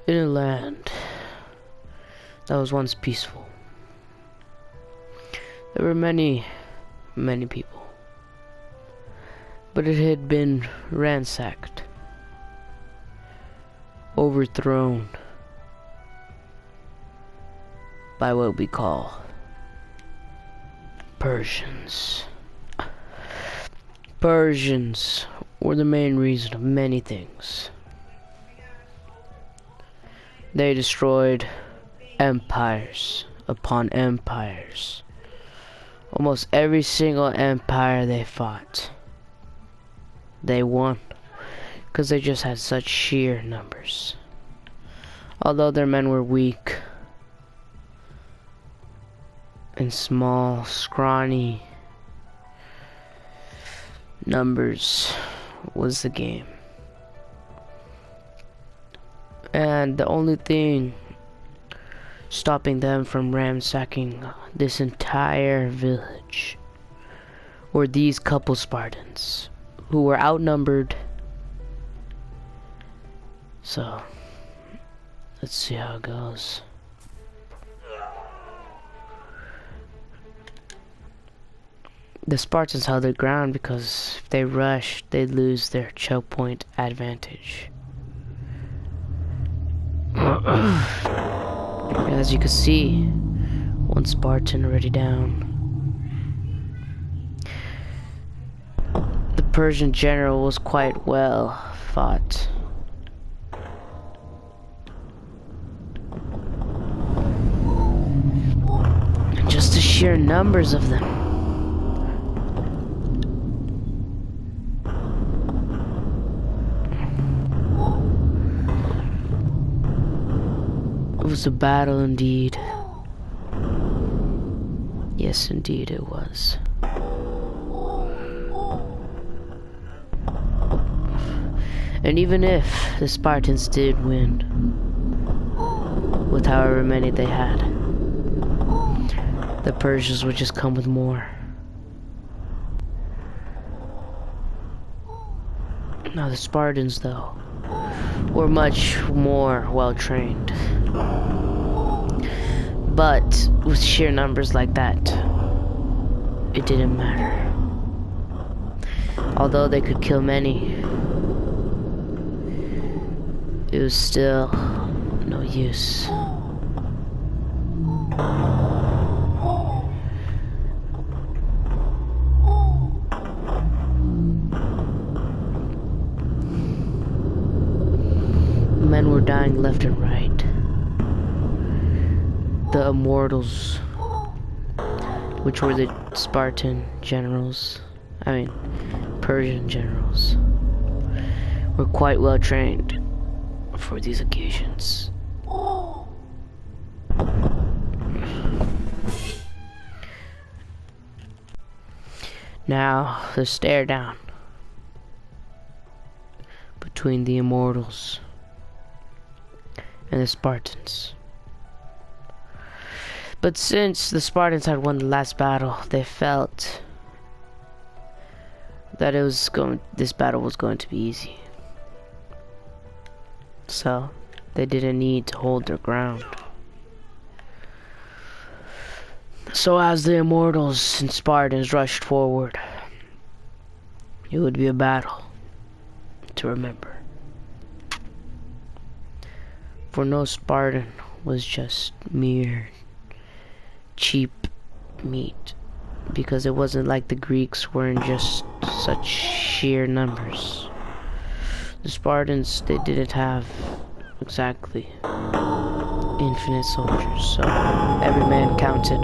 In a land that was once peaceful, there were many people, but it had been ransacked, overthrown by what we call Persians. Persians were the main reason of many things. They destroyed empires upon empires. Almost every single empire they fought, they won, because they just had such sheer numbers. Although their men were weak and small, scrawny, numbers was the game. And the only thing stopping them from ransacking this entire village were these couple Spartans who were outnumbered. So let's see how it goes. The Spartans held their ground because if they rushed, they'd lose their choke point advantage. As you can see, one Spartan already down. The Persian general was quite well fought. And just the sheer numbers of them. It was a battle indeed. Yes, indeed it was. And even if the Spartans did win, with however many they had, the Persians would just come with more. Now the Spartans, though, were much more well trained. But with sheer numbers like that, it didn't matter. Although they could kill many, it was still no use. Men were dying left and right. The immortals, which were the Spartan generals, Persian generals, were quite well trained for these occasions. Now, the stare down between the immortals and the Spartans. But since the Spartans had won the last battle, they felt that this battle was going to be easy. So they didn't need to hold their ground. So as the immortals and Spartans rushed forward, it would be a battle to remember. For no Spartan was just mere cheap meat, because it wasn't like the Greeks were in just such sheer numbers. The Spartans, they didn't have exactly infinite soldiers, so every man counted.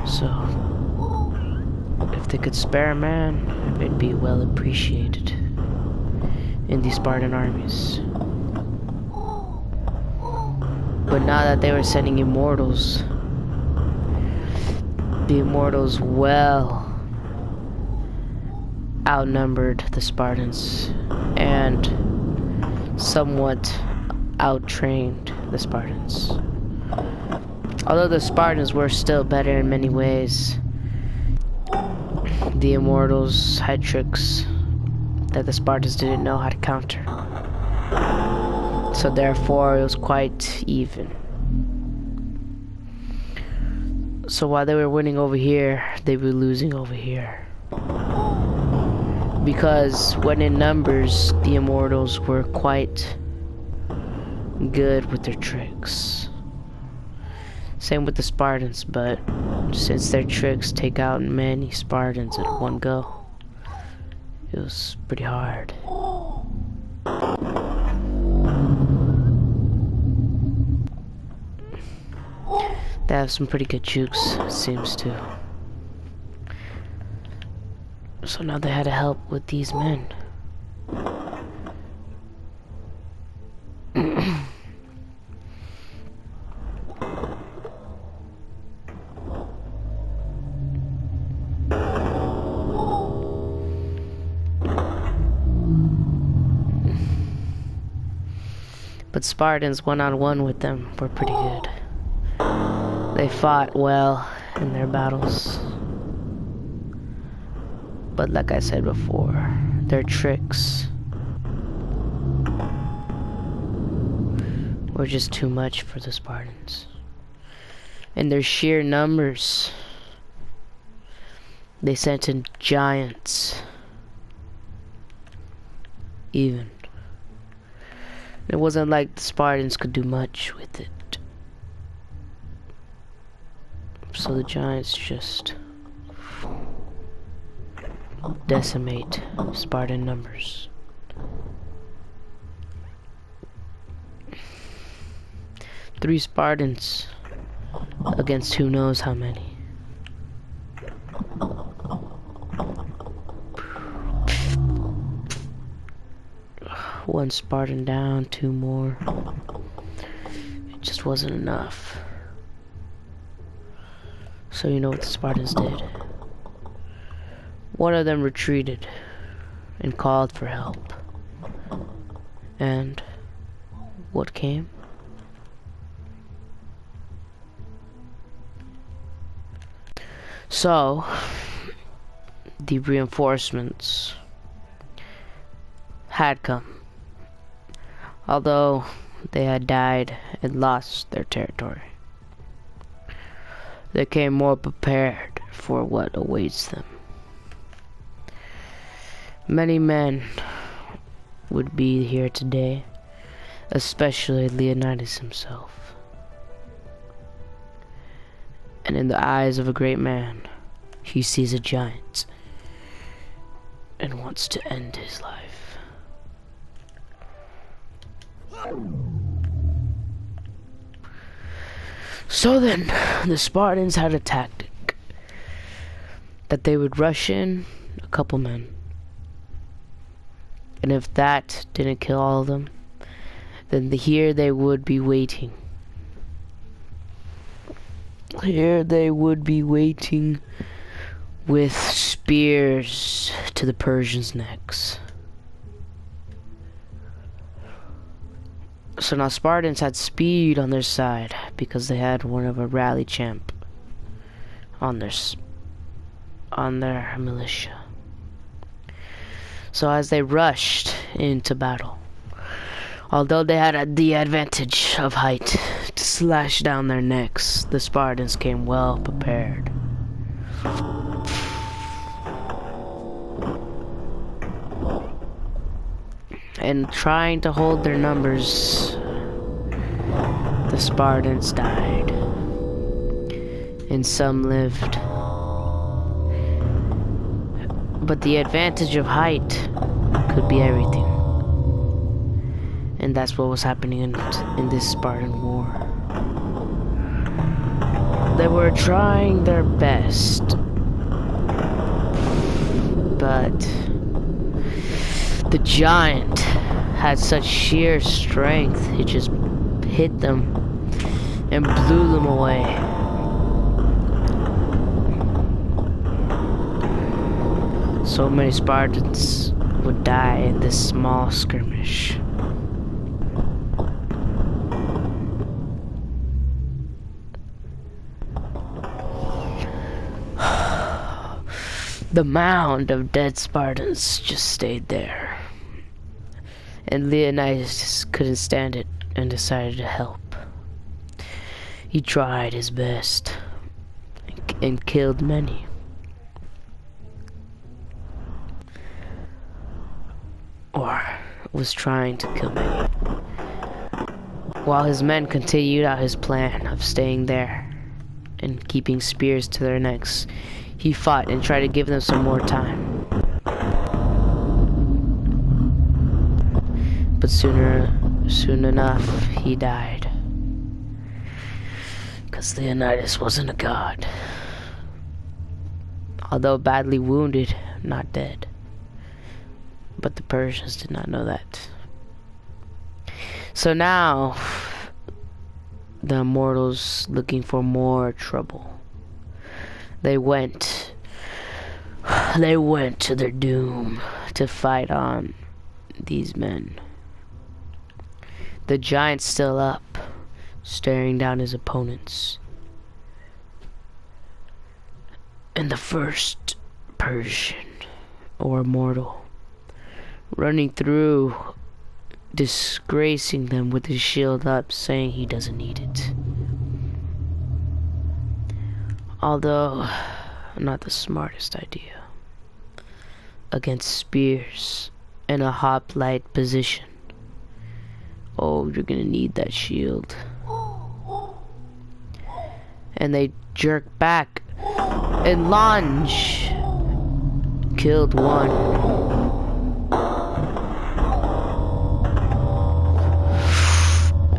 So if they could spare a man, it'd be well appreciated in the Spartan armies. But now that they were sending immortals, the immortals well outnumbered the Spartans and somewhat outtrained the Spartans. Although the Spartans were still better in many ways, the immortals had tricks that the Spartans didn't know how to counter. So therefore, it was quite even. So while they were winning over here, they were losing over here. Because when in numbers, the Immortals were quite good with their tricks. Same with the Spartans, but since their tricks take out many Spartans at one go, it was pretty hard. They have some pretty good jukes, it seems to. So now they had to help with these men. But Spartans one-on-one with them were pretty good. They fought well in their battles. But like I said before, their tricks were just too much for the Spartans. And their sheer numbers, they sent in giants. Even. It wasn't like the Spartans could do much with it. So the giants just decimate Spartan numbers. Three Spartans against who knows how many. One Spartan down, two more. It just wasn't enough. So you know what the Spartans did? One of them retreated and called for help. And what came? So the reinforcements had come. Although they had died and lost their territory, they came more prepared for what awaits them. Many men would be here today, especially Leonidas himself. And in the eyes of a great man, he sees a giant and wants to end his life. So then, the Spartans had a tactic that they would rush in a couple men, and if that didn't kill all of them, then here they would be waiting. Here they would be waiting with spears to the Persians' necks. So now Spartans had speed on their side because they had one of a rally champ on their militia. So as they rushed into battle, although they had the advantage of height to slash down their necks, the Spartans came well prepared. And trying to hold their numbers, the Spartans died, and some lived. But the advantage of height could be everything. And that's what was happening in this Spartan War. They were trying their best, but the giant had such sheer strength, it just hit them and blew them away. So many Spartans would die in this small skirmish. The mound of dead Spartans just stayed there. And Leonidas couldn't stand it and decided to help. He tried his best and killed many. Or was trying to kill many. While his men continued out his plan of staying there and keeping spears to their necks, he fought and tried to give them some more time. But soon enough, he died. Because Leonidas wasn't a god. Although badly wounded, not dead. But the Persians did not know that. So now, the immortals, looking for more trouble, they went to their doom to fight on these men. The giant still up, staring down his opponents. And the first Persian, or mortal, running through, disgracing them with his shield up, saying he doesn't need it. Although, not the smartest idea. Against spears in a hoplite position. Oh, you're gonna need that shield. And they jerk back and lunge. Killed one.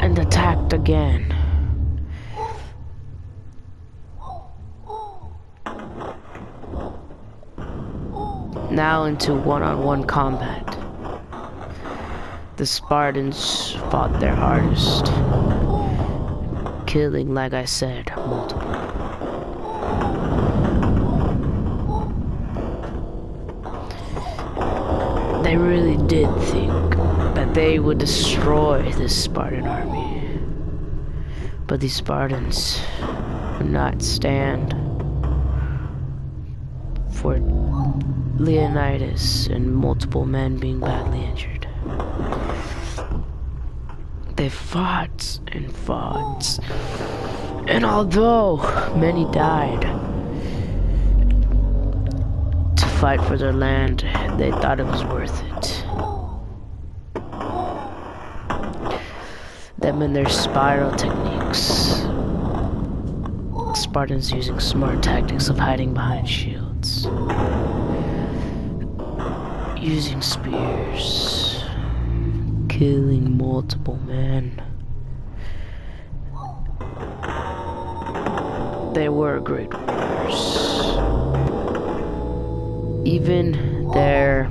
And attacked again. Now into one-on-one combat. The Spartans fought their hardest, killing, like I said, multiple. They really did think that they would destroy this Spartan army. But these Spartans would not stand for Leonidas and multiple men being badly injured. They fought and fought, and although many died to fight for their land, they thought it was worth it. Them and their spiral techniques. Spartans using smart tactics of hiding behind shields, using spears, killing multiple men. They were great warriors. Even their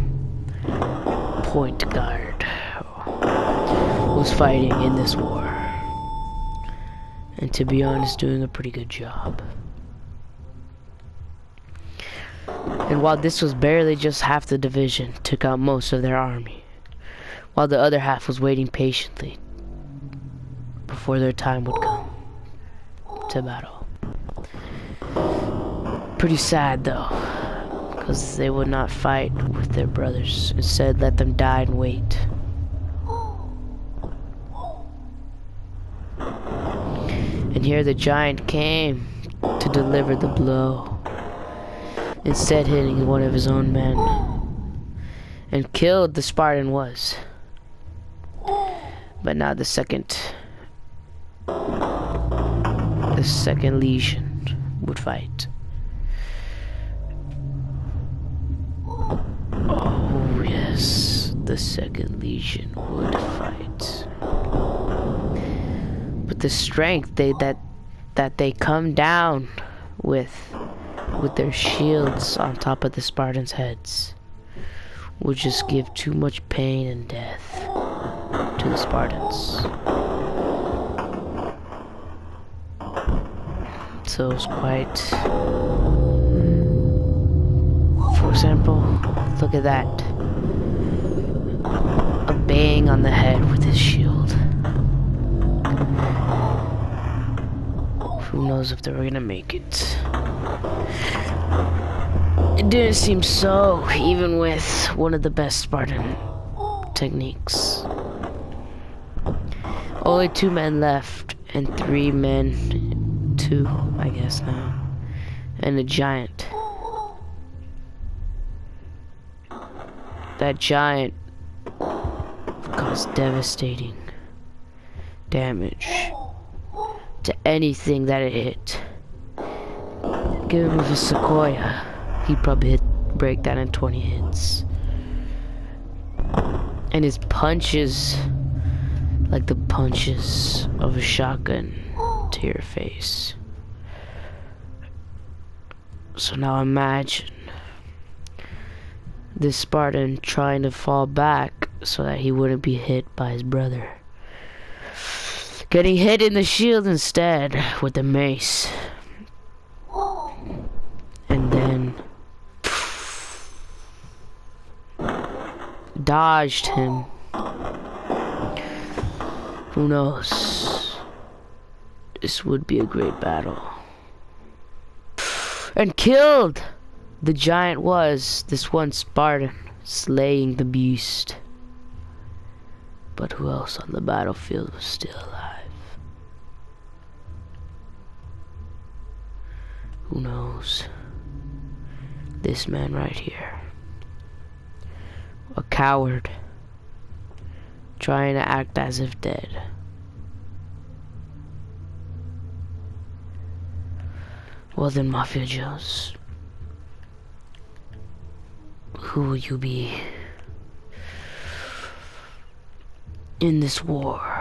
point guard was fighting in this war. And to be honest, doing a pretty good job. And while this was barely just half the division, took out most of their army, while the other half was waiting patiently before their time would come to battle. Pretty sad though, because they would not fight with their brothers, instead let them die and wait. And here the giant came to deliver the blow, instead hitting one of his own men, and killed the Spartan was. But now the second legion would fight. Oh yes, the second legion would fight. But the strength that they come down with their shields on top of the Spartans' heads would just give too much pain and death to the Spartans. So it was quite... For example, look at that. A bang on the head with his shield. Who knows if they were gonna make it. It didn't seem so, even with one of the best Spartan techniques. Only 2 men left, and 3 men, 2, I guess now, and a giant. That giant caused devastating damage to anything that it hit. Give him a sequoia, he'd probably break that in 20 hits. And his punches, like the punches of a shotgun to your face. So now imagine this Spartan trying to fall back so that he wouldn't be hit by his brother. Getting hit in the shield instead with the mace. And then dodged him. Who knows? This would be a great battle. And killed! The giant was this one Spartan, slaying the beast. But who else on the battlefield was still alive? Who knows? This man right here. A coward. Trying to act as if dead. Well then, Mafia Joes. Who will you be in this war?